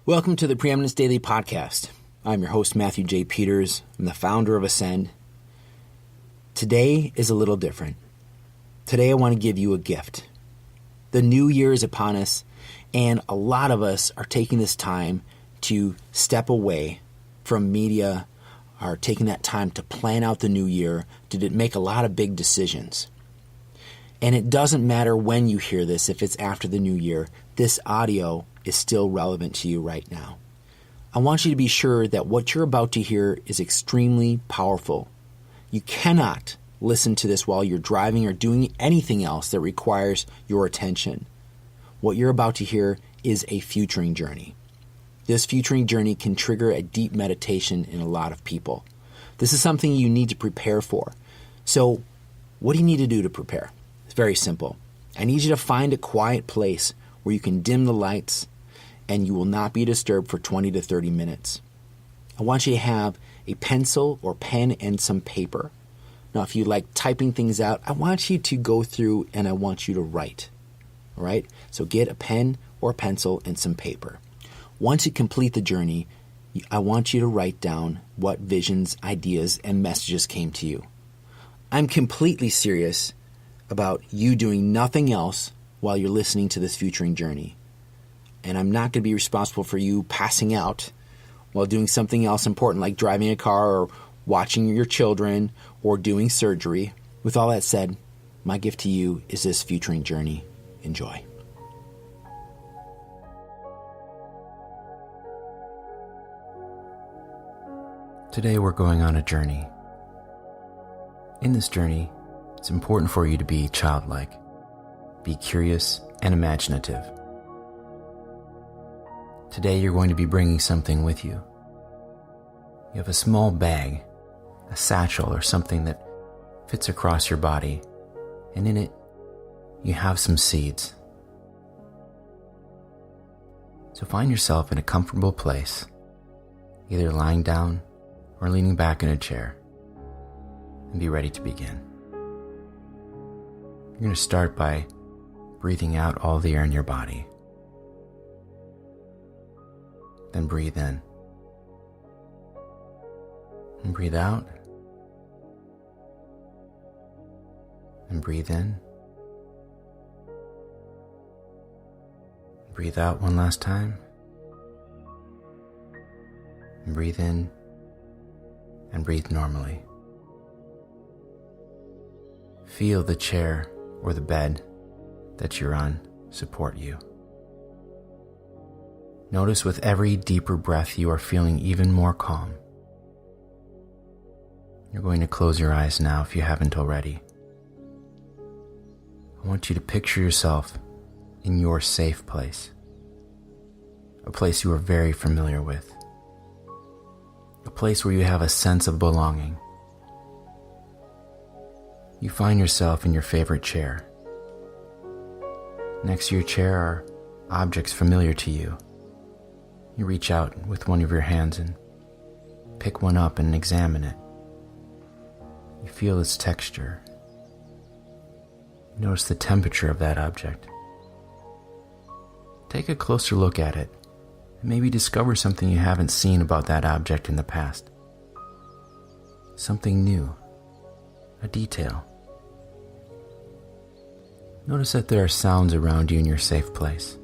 Welcome to the Preeminence Daily Podcast. I'm your host, Matthew J. Peters. I'm the founder of Ascend. Today is a little different. Today I want to give you a gift. The new year is upon us, and a lot of us are taking this time to step away from media, are taking that time to plan out the new year, to make a lot of big decisions. And it doesn't matter when you hear this, if it's after the new year, this audio is still relevant to you right now. I want you to be sure that what you're about to hear is extremely powerful. You cannot listen to this while you're driving or doing anything else that requires your attention. What you're about to hear is a futuring journey. This futuring journey can trigger a deep meditation in a lot of people. This is something you need to prepare for. So, what do you need to do to prepare? It's very simple. I need you to find a quiet place where you can dim the lights and you will not be disturbed for 20 to 30 minutes. I want you to have a pencil or pen and some paper. Now, if you like typing things out, I want you to go through and I want you to write. All right? So get a pen or pencil and some paper. Once you complete the journey, I want you to write down what visions, ideas, and messages came to you. I'm completely serious about you doing nothing else while you're listening to this futuring journey. And I'm not going to be responsible for you passing out while doing something else important like driving a car or watching your children or doing surgery. With all that said, my gift to you is this futuring journey. Enjoy. Today we're going on a journey. In this journey, it's important for you to be childlike, be curious and imaginative. Today you're going to be bringing something with you. You have a small bag, a satchel or something that fits across your body, and in it you have some seeds. So find yourself in a comfortable place, either lying down or leaning back in a chair, and be ready to begin. You're going to start by breathing out all the air in your body. Then breathe in. And breathe out. And breathe in. Breathe out one last time. And breathe in. And breathe normally. Feel the chair or the bed that you're on support you. Notice with every deeper breath you are feeling even more calm. You're going to close your eyes now if you haven't already. I want you to picture yourself in your safe place, a place you are very familiar with, a place where you have a sense of belonging. You find yourself in your favorite chair. Next to your chair are objects familiar to you. You reach out with one of your hands and pick one up and examine it. You feel its texture. You notice the temperature of that object. Take a closer look at it and maybe discover something you haven't seen about that object in the past. Something new, a detail. Notice that there are sounds around you in your safe place.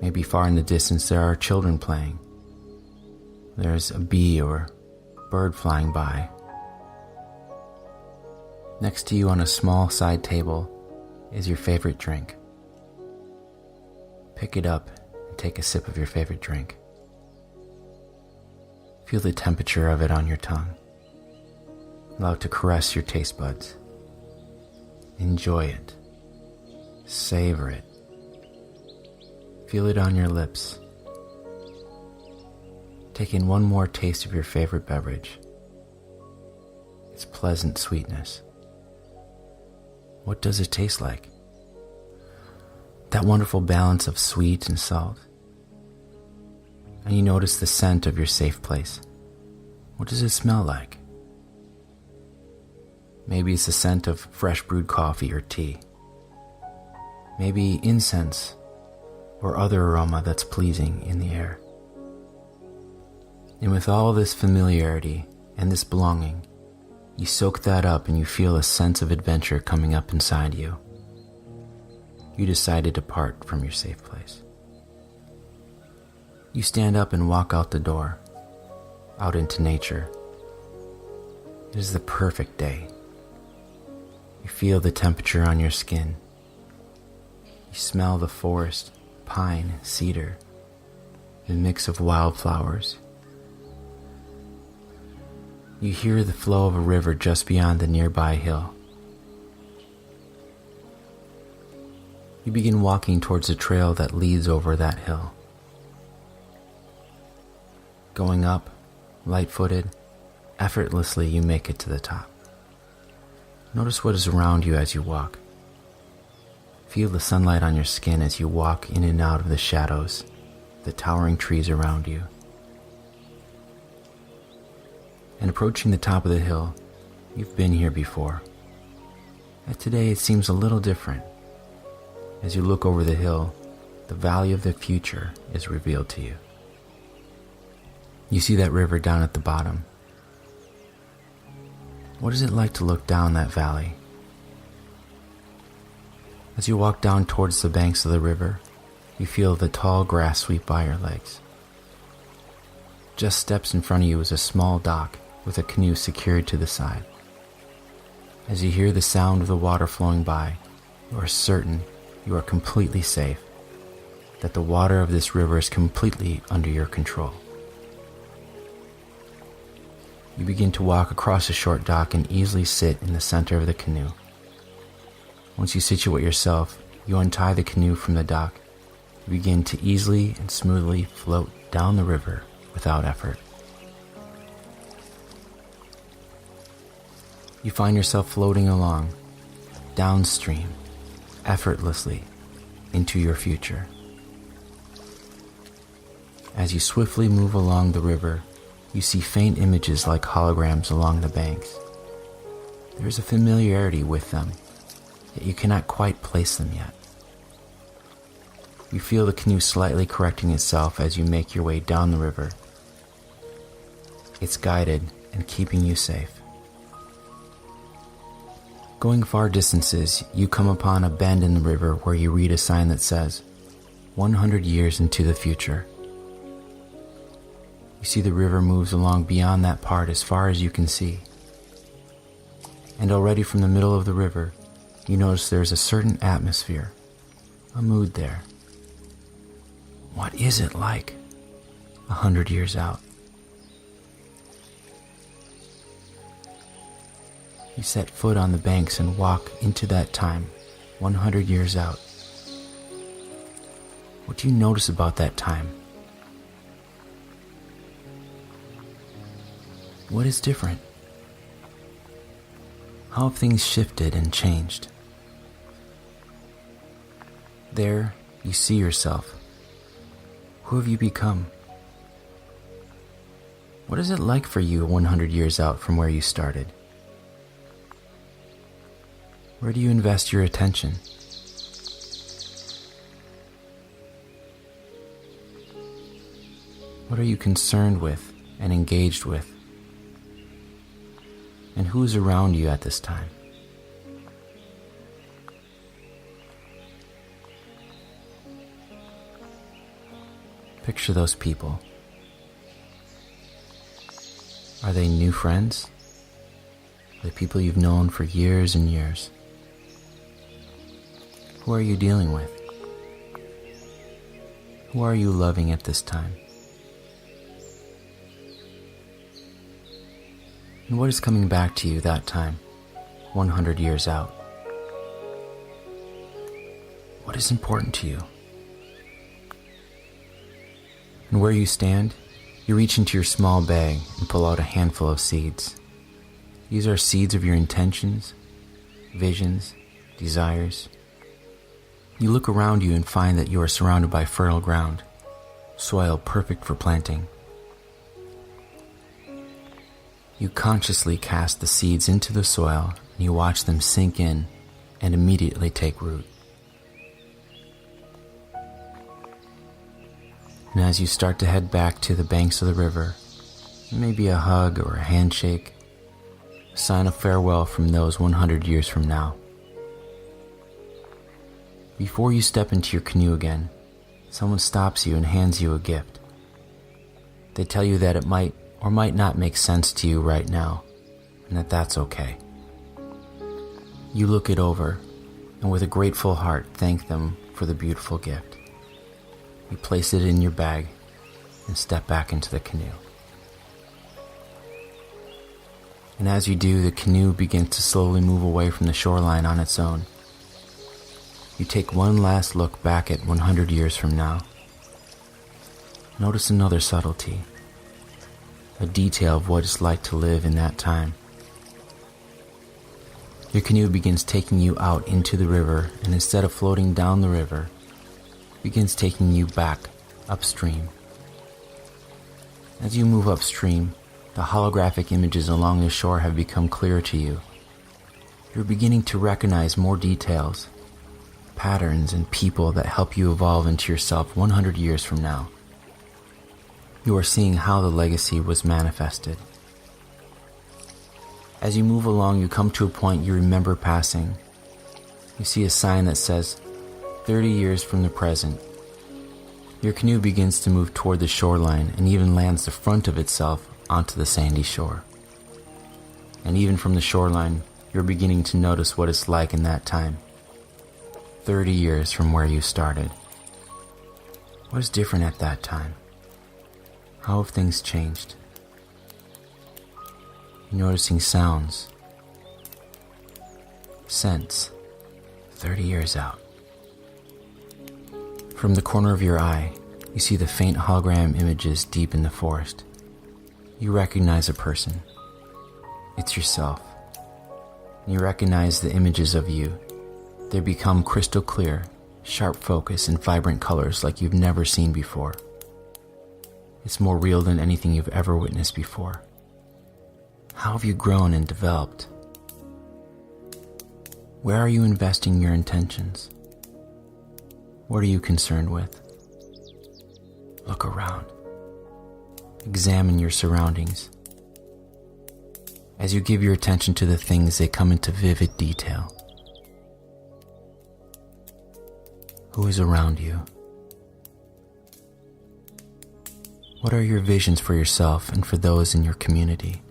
Maybe far in the distance there are children playing. There's a bee or bird flying by. Next to you on a small side table is your favorite drink. Pick it up and take a sip of your favorite drink. Feel the temperature of it on your tongue. Allow it to caress your taste buds. Enjoy it. Savor it. Feel it on your lips. Take in one more taste of your favorite beverage. Its pleasant sweetness. What does it taste like? That wonderful balance of sweet and salt. And you notice the scent of your safe place. What does it smell like? Maybe it's the scent of fresh brewed coffee or tea. Maybe incense or other aroma that's pleasing in the air. And with all this familiarity and this belonging, you soak that up and you feel a sense of adventure coming up inside you. You decide to depart from your safe place. You stand up and walk out the door, out into nature. It is the perfect day. You feel the temperature on your skin. You smell the forest, pine, cedar, the mix of wildflowers. You hear the flow of a river just beyond the nearby hill. You begin walking towards a trail that leads over that hill. Going up, light-footed, effortlessly you make it to the top. Notice what is around you as you walk. Feel the sunlight on your skin as you walk in and out of the shadows, the towering trees around you. And approaching the top of the hill, you've been here before. Yet today it seems a little different. As you look over the hill, the valley of the future is revealed to you. You see that river down at the bottom. What is it like to look down that valley? As you walk down towards the banks of the river, you feel the tall grass sweep by your legs. Just steps in front of you is a small dock with a canoe secured to the side. As you hear the sound of the water flowing by, you are certain you are completely safe, that the water of this river is completely under your control. You begin to walk across a short dock and easily sit in the center of the canoe. Once you situate yourself, you untie the canoe from the dock. You begin to easily and smoothly float down the river without effort. You find yourself floating along, downstream, effortlessly, into your future. As you swiftly move along the river, you see faint images like holograms along the banks. There is a familiarity with them, yet you cannot quite place them yet. You feel the canoe slightly correcting itself as you make your way down the river. It's guided and keeping you safe. Going far distances, you come upon a bend in the river where you read a sign that says, 100 years into the future. You see the river moves along beyond that part as far as you can see. And already from the middle of the river, you notice there's a certain atmosphere, a mood there. What is it like 100 years out? You set foot on the banks and walk into that time, 100 years out. What do you notice about that time? What is different? How have things shifted and changed? There, you see yourself. Who have you become? What is it like for you 100 years out from where you started? Where do you invest your attention? What are you concerned with and engaged with? And who is around you at this time? Picture those people. Are they new friends? Are they people you've known for years and years? Who are you dealing with? Who are you loving at this time? And what is coming back to you that time, 100 years out? What is important to you? And where you stand, you reach into your small bag and pull out a handful of seeds. These are seeds of your intentions, visions, desires. You look around you and find that you are surrounded by fertile ground, soil perfect for planting. You consciously cast the seeds into the soil and you watch them sink in and immediately take root. And as you start to head back to the banks of the river, maybe a hug or a handshake, a sign of farewell from those 100 years from now. Before you step into your canoe again, someone stops you and hands you a gift. They tell you that it might or might not make sense to you right now, and that that's okay. You look it over, and with a grateful heart thank them for the beautiful gift. You place it in your bag and step back into the canoe. And as you do, the canoe begins to slowly move away from the shoreline on its own. You take one last look back at 100 years from now. Notice another subtlety, a detail of what it's like to live in that time. Your canoe begins taking you out into the river, and instead of floating down the river, begins taking you back upstream. As you move upstream, the holographic images along the shore have become clearer to you. You're beginning to recognize more details, patterns, and people that help you evolve into yourself 100 years from now. You are seeing how the legacy was manifested. As you move along, you come to a point you remember passing. You see a sign that says, 30 years from the present. Your canoe begins to move toward the shoreline and even lands the front of itself onto the sandy shore. And even from the shoreline, you're beginning to notice what it's like in that time. 30 years from where you started. What is different at that time? How have things changed? You're noticing sounds, scents, 30 years out. From the corner of your eye, you see the faint hologram images deep in the forest. You recognize a person. It's yourself. You recognize the images of you. They become crystal clear, sharp focus, and vibrant colors like you've never seen before. It's more real than anything you've ever witnessed before. How have you grown and developed? Where are you investing your intentions? What are you concerned with? Look around. Examine your surroundings. As you give your attention to the things, they come into vivid detail. Who is around you? What are your visions for yourself and for those in your community?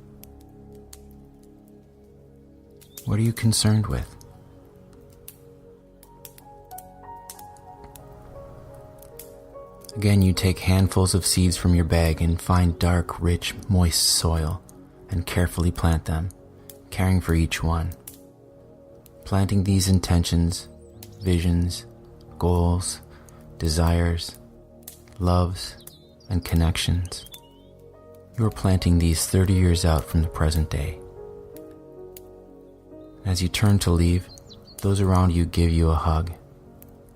What are you concerned with? Again, you take handfuls of seeds from your bag and find dark, rich, moist soil and carefully plant them, caring for each one. Planting these intentions, visions, goals, desires, loves, and connections. You are planting these 30 years out from the present day. As you turn to leave, those around you give you a hug,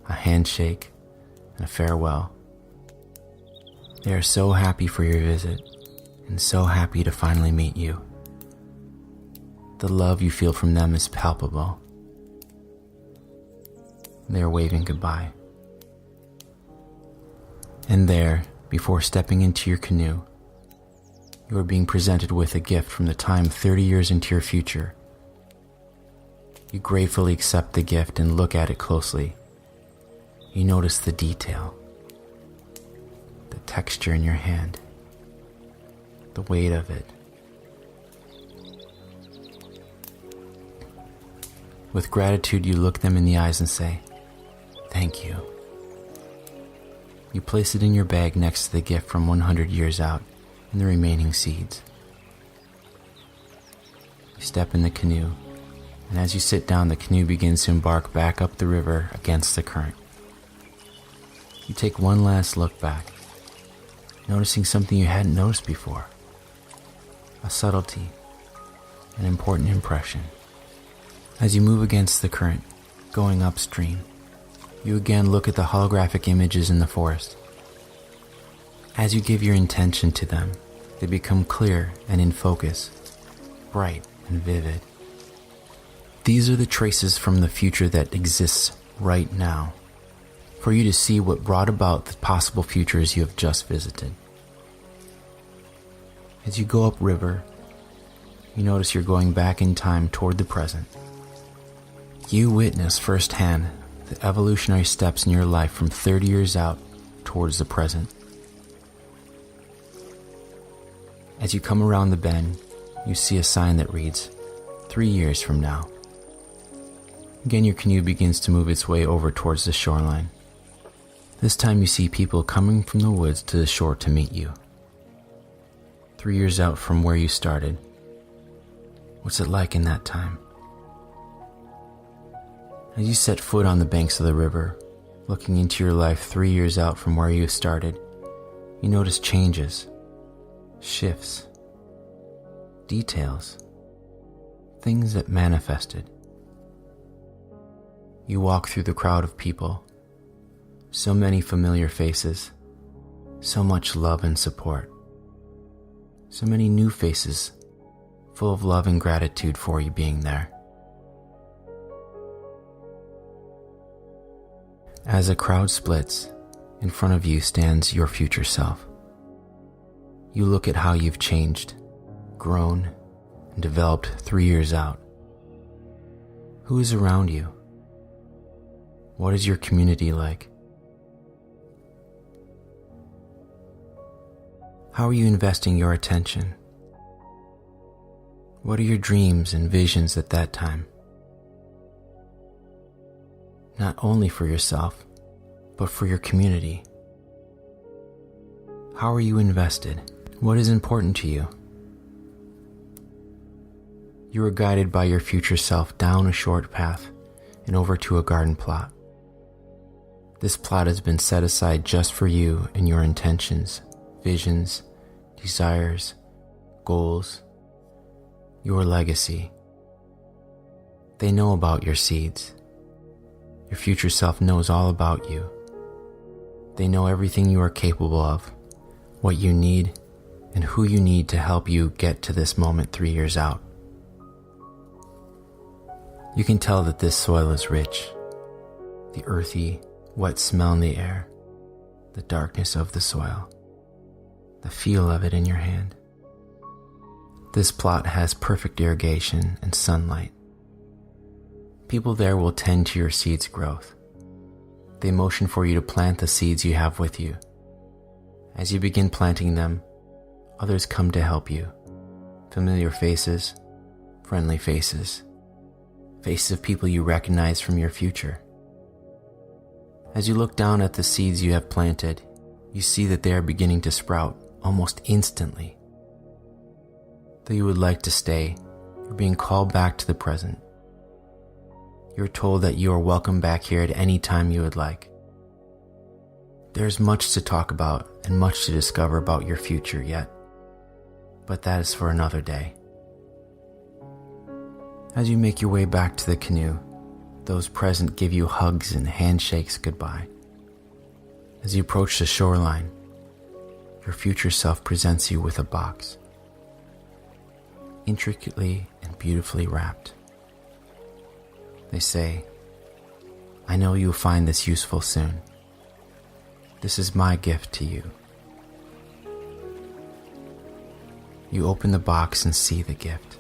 a handshake, and a farewell. They are so happy for your visit and so happy to finally meet you. The love you feel from them is palpable. They are waving goodbye. And there, before stepping into your canoe, you are being presented with a gift from the time 30 years into your future. You gratefully accept the gift and look at it closely. You notice the detail, the texture in your hand, the weight of it. With gratitude, you look them in the eyes and say, "Thank you." You place it in your bag next to the gift from 100 years out and the remaining seeds. You step in the canoe, and as you sit down, the canoe begins to embark back up the river against the current. You take one last look back, noticing something you hadn't noticed before. A subtlety, an important impression. As you move against the current, going upstream, you again look at the holographic images in the forest. As you give your intention to them, they become clear and in focus, bright and vivid. These are the traces from the future that exists right now. for you to see what brought about the possible futures you have just visited. As you go upriver, you notice you're going back in time toward the present. You witness firsthand the evolutionary steps in your life from 30 years out towards the present. As you come around the bend, you see a sign that reads, 3 years from now. Again, your canoe begins to move its way over towards the shoreline. This time you see people coming from the woods to the shore to meet you. 3 years out from where you started. What's it like in that time? As you set foot on the banks of the river, looking into your life 3 years out from where you started, you notice changes, shifts, details, things that manifested. You walk through the crowd of people, so many familiar faces, so much love and support, so many new faces full of love and gratitude for you being there. As a crowd splits, in front of you stands your future self. You look at how you've changed, grown, and developed 3 years out. Who is around you? What is your community like? How are you investing your attention? What are your dreams and visions at that time? Not only for yourself, but for your community. How are you invested? What is important to you? You are guided by your future self down a short path and over to a garden plot. This plot has been set aside just for you and your intentions, visions, desires, goals, your legacy. They know about your seeds. Your future self knows all about you. They know everything you are capable of, what you need, and who you need to help you get to this moment 3 years out. You can tell that this soil is rich. The earthy, wet smell in the air, the darkness of the soil, the feel of it in your hand. This plot has perfect irrigation and sunlight. People there will tend to your seeds' growth. They motion for you to plant the seeds you have with you. As you begin planting them, others come to help you. Familiar faces, friendly faces, faces of people you recognize from your future. As you look down at the seeds you have planted, you see that they are beginning to sprout almost instantly. Though you would like to stay, you're being called back to the present. You're told that you are welcome back here at any time you would like. There's much to talk about and much to discover about your future yet, but that is for another day. As you make your way back to the canoe, those present give you hugs and handshakes goodbye. As you approach the shoreline, your future self presents you with a box, intricately and beautifully wrapped. They say, I know you'll find this useful soon. This is my gift to you. You open the box and see the gift.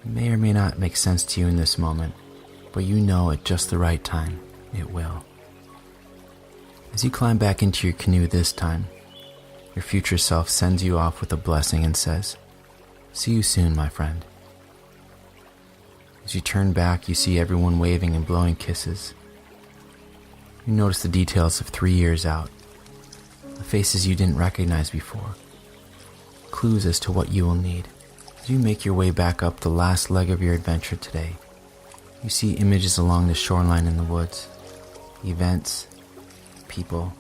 It may or may not make sense to you in this moment, but you know at just the right time, it will. As you climb back into your canoe this time, your future self sends you off with a blessing and says, see you soon, my friend. As you turn back, you see everyone waving and blowing kisses. You notice the details of 3 years out, the faces you didn't recognize before, clues as to what you will need. As you make your way back up the last leg of your adventure today, you see images along the shoreline in the woods, events, people,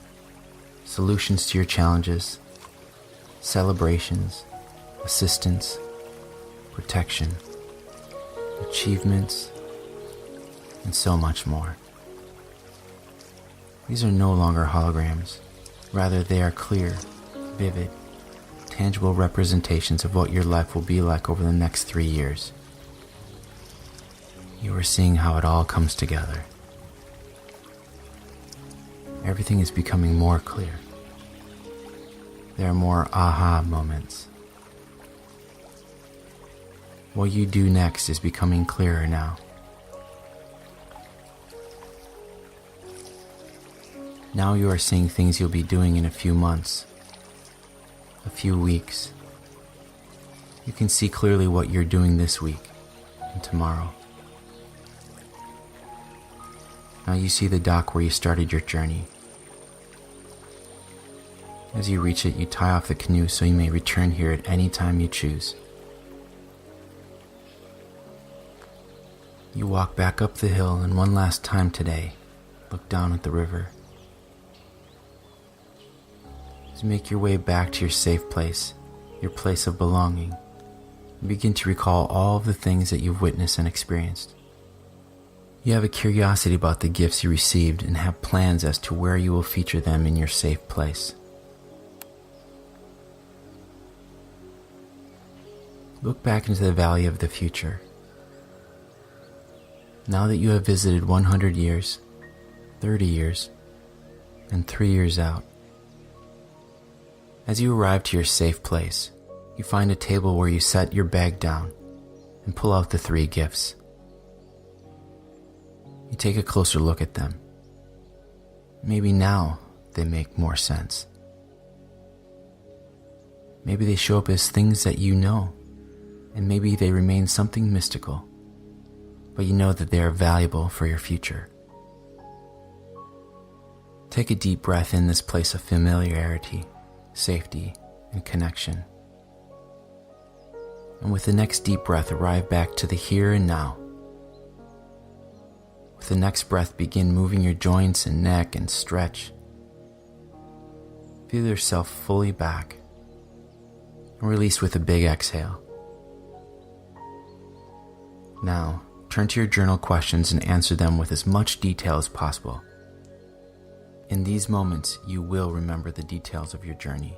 solutions to your challenges, celebrations, assistance, protection, achievements, and so much more. These are no longer holograms. Rather, they are clear, vivid, tangible representations of what your life will be like over the next 3 years. You are seeing how it all comes together. everything is becoming more clear. There are more aha moments. What you do next is becoming clearer now. Now you are seeing things you'll be doing in a few months, a few weeks. You can see clearly what you're doing this week and tomorrow. Now you see the dock where you started your journey. As you reach it, you tie off the canoe so you may return here at any time you choose. You walk back up the hill and one last time today, look down at the river. As you make your way back to your safe place, your place of belonging, you begin to recall all of the things that you've witnessed and experienced. You have a curiosity about the gifts you received and have plans as to where you will feature them in your safe place. Look back into the valley of the future. Now that you have visited 100 years, 30 years, and 3 years out, as you arrive to your safe place, you find a table where you set your bag down and pull out the 3 gifts. You take a closer look at them. Maybe now they make more sense. Maybe they show up as things that you know, and maybe they remain something mystical, but you know that they are valuable for your future. Take a deep breath in this place of familiarity, safety, and connection. And with the next deep breath, arrive back to the here and now. With the next breath, begin moving your joints and neck and stretch. Feel yourself fully back and release with a big exhale. Now, turn to your journal questions and answer them with as much detail as possible. In these moments, you will remember the details of your journey.